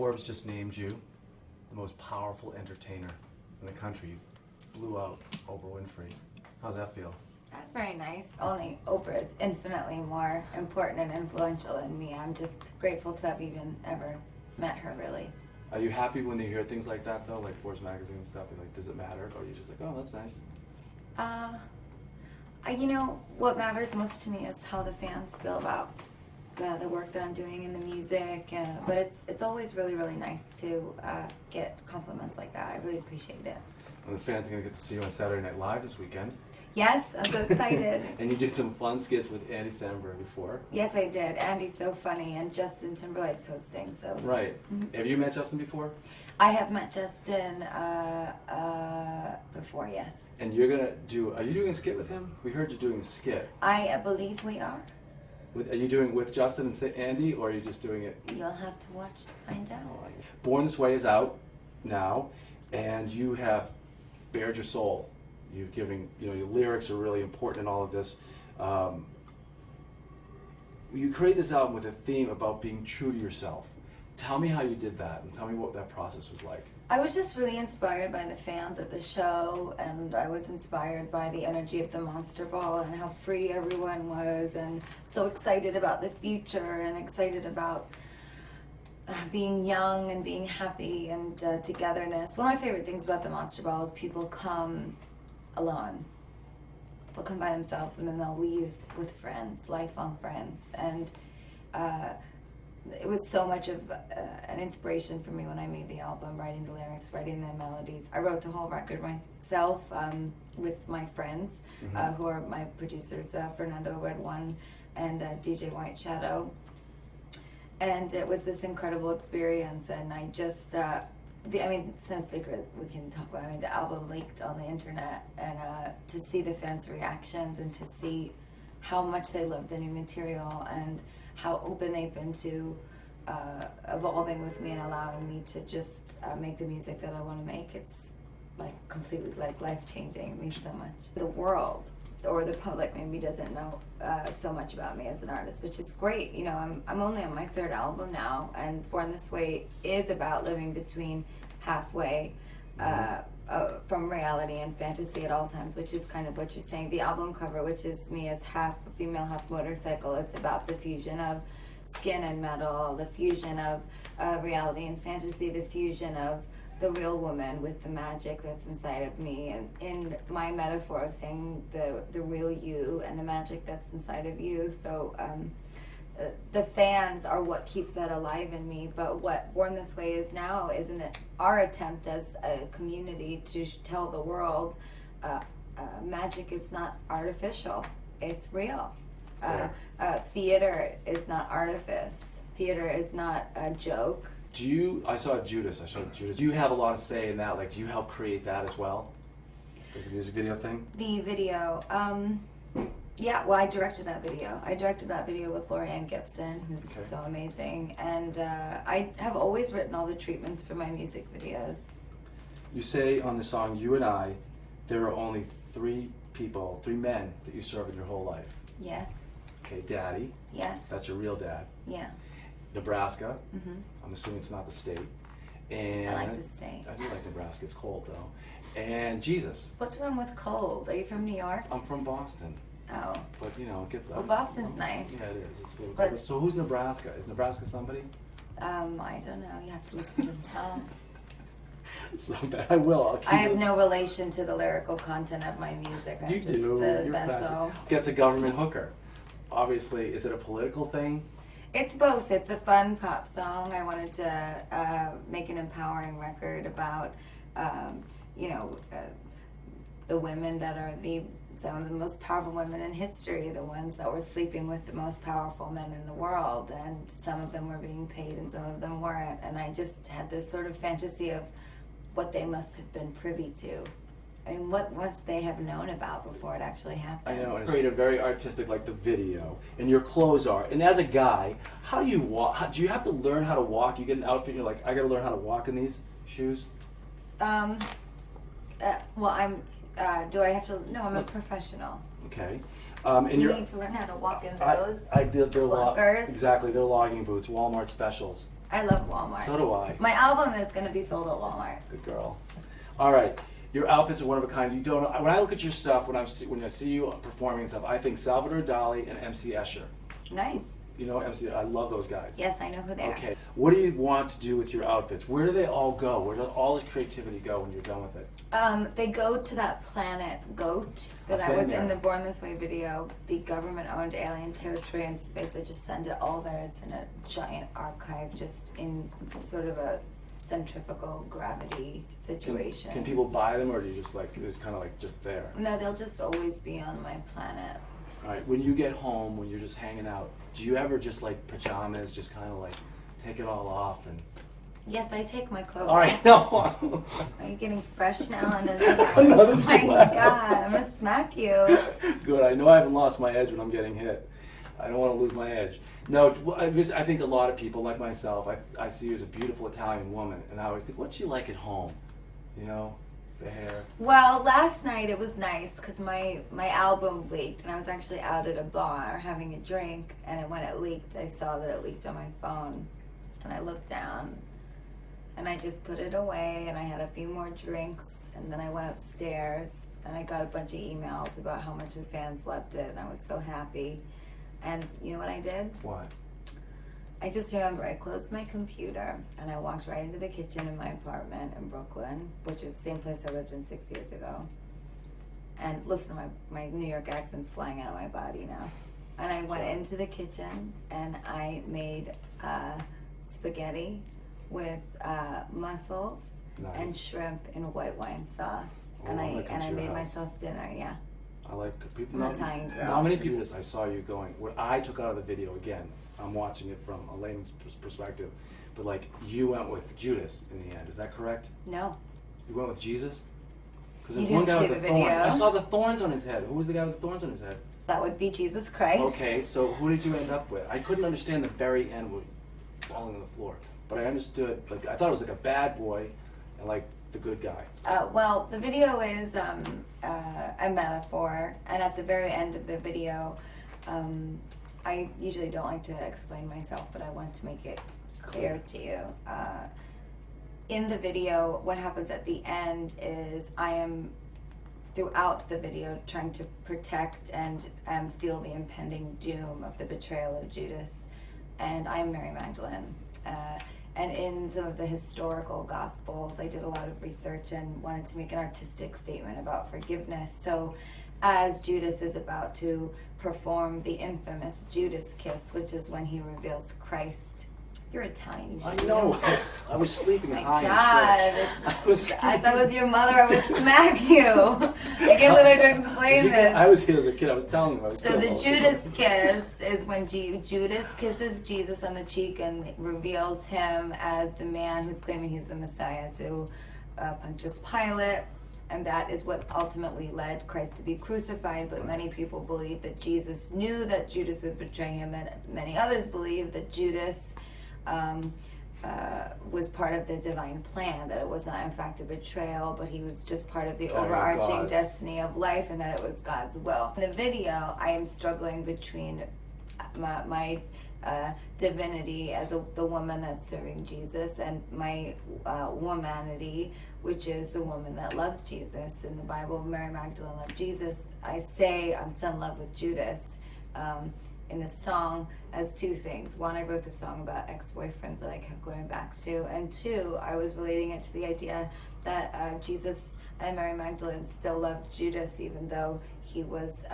Forbes just named you the most powerful entertainer in the country. You blew out Oprah Winfrey. How's that feel? That's very nice. Only Oprah is infinitely more important and influential than me. I'm just grateful to have even ever met her, really. Are you happy when you hear things like that, though, like Forbes magazine and stuff? Like, does it matter, or are you just like, oh, that's nice? You know, what matters most to me is how the fans feel about the work that I'm doing in the music. But it's always really, really nice to get compliments like that. I really appreciate it. And the fans are going to get to see you on Saturday Night Live this weekend. Yes, I'm so excited. And you did some fun skits with Andy Samberg before. Yes, I did. Andy's so funny, and Justin Timberlake's hosting. So Right. Mm-hmm. Have you met Justin before? I have met Justin before, yes. And you're going to do, are you doing a skit with him? We heard you doing a skit. I believe we are. Are you doing with Justin and Andy, or are you just doing it? You'll have to watch to find out. Born This Way is out now, and you have bared your soul. You've given, your lyrics are really important in all of this. You created this album with a theme about being true to yourself. Tell me how you did that, and tell me what that process was like. I was just really inspired by the fans at the show, and I was inspired by the energy of the Monster Ball and how free everyone was, and so excited about the future and excited about being young and being happy and togetherness. One of my favorite things about the Monster Ball is people come alone. They'll come by themselves and then they'll leave with friends, lifelong friends. And it was so much of an inspiration for me when I made the album, writing the lyrics, writing the melodies. I wrote the whole record myself with my friends, who are my producers, Fernando Red One and DJ White Shadow. And it was this incredible experience, and I just, it's no secret we can talk about. The album leaked on the internet, and to see the fans' reactions and to see how much they love the new material and how open they've been to evolving with me and allowing me to just make the music that I want to make. It's like completely life-changing. It means so much. The world or the public maybe doesn't know so much about me as an artist, which is great. I'm only on my third album now, and Born This Way is about living between halfway from reality and fantasy at all times, which is kind of what you're saying. The album cover, which is me as half female, half motorcycle, it's about the fusion of skin and metal, the fusion of reality and fantasy, the fusion of the real woman with the magic that's inside of me, and in my metaphor of saying the real you and the magic that's inside of you. So the fans are what keeps that alive in me. But what Born This Way is now is our attempt as a community to tell the world magic is not artificial, it's real. Theater is not artifice. Theater is not a joke. I saw Judas. Do you have a lot of say in that? Like, do you help create that as well? Like the music video thing? The video, yeah, well, I directed that video. I directed that video with Lorianne Gibson, who's so amazing. And I have always written all the treatments for my music videos. You say on the song, You and I, there are only three men that you serve in your whole life. Yes. Okay, Daddy. Yes. That's your real dad. Yeah. Nebraska. I'm assuming it's not the state. And I like the state. I do like Nebraska. It's cold though. And Jesus. What's wrong with cold? Are you from New York? I'm from Boston. Oh. But it gets up. Well, Boston's nice. Yeah, it is. It's a little cold. So who's Nebraska? Is Nebraska somebody? I don't know. You have to listen to the song. So I will. I have no relation to the lyrical content of my music. I'm just the vessel. That's a government hooker. Obviously, is it a political thing? It's both. It's a fun pop song. I wanted to make an empowering record about, the women that are some of the most powerful women in history, the ones that were sleeping with the most powerful men in the world, and some of them were being paid and some of them weren't. And I just had this sort of fantasy of what they must have been privy to. I mean, what must they have known about before it actually happened? I know, and it's creative, very artistic, like the video, and your clothes are. And as a guy, how do you walk? Do you have to learn how to walk? You get an outfit, and you're like, I got to learn how to walk in these shoes? Well, do I have to? No, I'm a professional. Okay. And you need to learn how to walk in those they're clunkers. Exactly, they're logging boots, Walmart specials. I love Walmart. So do I. My album is going to be sold at Walmart. Good girl. All right. Your outfits are one of a kind. You don't. When I look at your stuff, when I see you performing and stuff, I think Salvador Dali and MC Escher. Nice. You know MC? I love those guys. Yes, I know who they are. Okay. What do you want to do with your outfits? Where do they all go? Where does all this creativity go when you're done with it? They go to that planet Goat that I was in the Born This Way video, the government-owned alien territory in space. I just send it all there. It's in a giant archive, just in sort of a centrifugal gravity situation. Can people buy them, or do you just like it's kind of like just there? No, they'll just always be on my planet. All right. When you get home, when you're just hanging out, do you ever just like pajamas, just kind of like take it all off and? Yes, I take my clothes All right, off. no. Are you getting fresh now? Another Oh my slap. God, I'm gonna smack you. Good. I know I haven't lost my edge when I'm getting hit. I don't want to lose my edge. No, I think a lot of people, like myself, I see you as a beautiful Italian woman, and I always think, what's she like at home? You know, the hair. Well, last night it was nice because my album leaked, and I was actually out at a bar having a drink, and when it leaked, I saw that it leaked on my phone, and I looked down, and I just put it away, and I had a few more drinks, and then I went upstairs, and I got a bunch of emails about how much the fans loved it, and I was so happy. And you know what I did? What? I just remember I closed my computer and I walked right into the kitchen in my apartment in Brooklyn, which is the same place I lived in 6 years ago. And listen to my New York accent's flying out of my body now. And I went into the kitchen and I made spaghetti with mussels and shrimp in white wine sauce. Oh, And I'm gonna come I to your made house. myself dinner, yeah. I like people. I'm an Italian girl. How many people I saw you going? What I took out of the video again. I'm watching it from a layman's perspective, but like you went with Judas in the end. Is that correct? No. You went with Jesus? Because You there's one didn't guy see with the the thorns. video. I saw the thorns on his head. Who was the guy with the thorns on his head? That would be Jesus Christ. Okay, so who did you end up with? I couldn't understand the very end with falling on the floor, but I understood. Like I thought it was like a bad boy, and like the good guy. Well, the video is a metaphor, and at the very end of the video, I usually don't like to explain myself, but I want to make it clear to you. In the video, what happens at the end is I am, throughout the video, trying to protect and feel the impending doom of the betrayal of Judas, and I'm Mary Magdalene. And in some of the historical gospels, I did a lot of research and wanted to make an artistic statement about forgiveness. So as Judas is about to perform the infamous Judas kiss, which is when he reveals Christ. You're Italian, you I should know. I was sleeping My high God. in church. I was. If that was your mother, I would smack you. I can't believe I had to explain this. I was here as a kid. I was telling you. I was So the killed. Judas kiss is when Judas kisses Jesus on the cheek and reveals him as the man who's claiming he's the Messiah to Pontius Pilate, and that is what ultimately led Christ to be crucified. But many people believe that Jesus knew that Judas would betray him, and many others believe that Judas was part of the divine plan, that it was not in fact a betrayal, but he was just part of the overarching destiny of life, and that it was God's will. In the video, I am struggling between my divinity as the woman that's serving Jesus and my womanity, which is the woman that loves Jesus. In the Bible, Mary Magdalene loved Jesus. I say I'm still in love with Judas. In the song as two things. One, I wrote the song about ex-boyfriends that I kept going back to, and two, I was relating it to the idea that Jesus and Mary Magdalene still loved Judas even though he was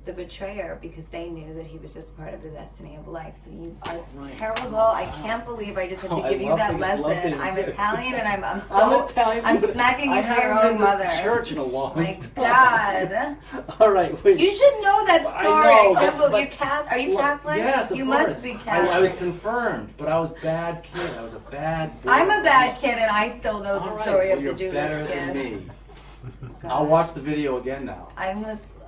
the betrayer, because they knew that he was just part of the destiny of life. So you are terrible. I can't believe I just had to give you that lesson. I'm Italian and I'm smacking you for your own mother. I haven't been to church in a long My time. God. All right, wait. You should know that story. I know, I can't but- believe are you Catholic? Yes, of you course. must be Catholic. I was confirmed, but I was a bad kid. I was a bad boy. I'm a bad kid and I still know the All right, story well, of you're the Judas better kiss. than me. God. I'll watch the video again now.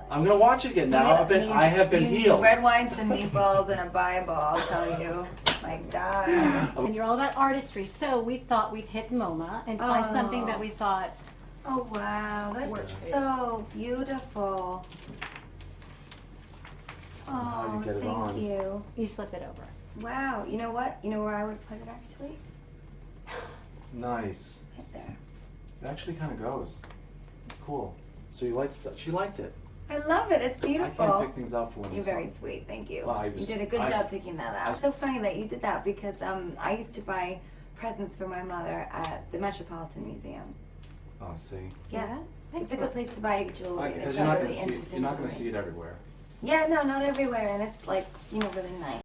I'm gonna watch it again now. I have been you healed. need red wine, some meatballs, and a Bible, I'll tell you. My God. And you're all about artistry, so we thought we'd hit MoMA and find something that we thought. Oh, wow. That's so beautiful. How'd Oh, you get it thank on? you. You slip it over. Wow. You know what? You know where I would put it actually? Nice. Right there. It actually kind of goes. It's cool. So you liked stuff. She liked it. I love it. It's beautiful. I can't pick things out for women. You're so- very sweet. Thank you. Well, You did a good job picking that out. It's so funny that you did that because I used to buy presents for my mother at the Metropolitan Museum. Oh, see. Yeah. It's a good place to buy jewelry. Because They've you're not got going really to see. interesting You're not going to jewelry. see it everywhere. Yeah, no, not everywhere, and it's like, really nice.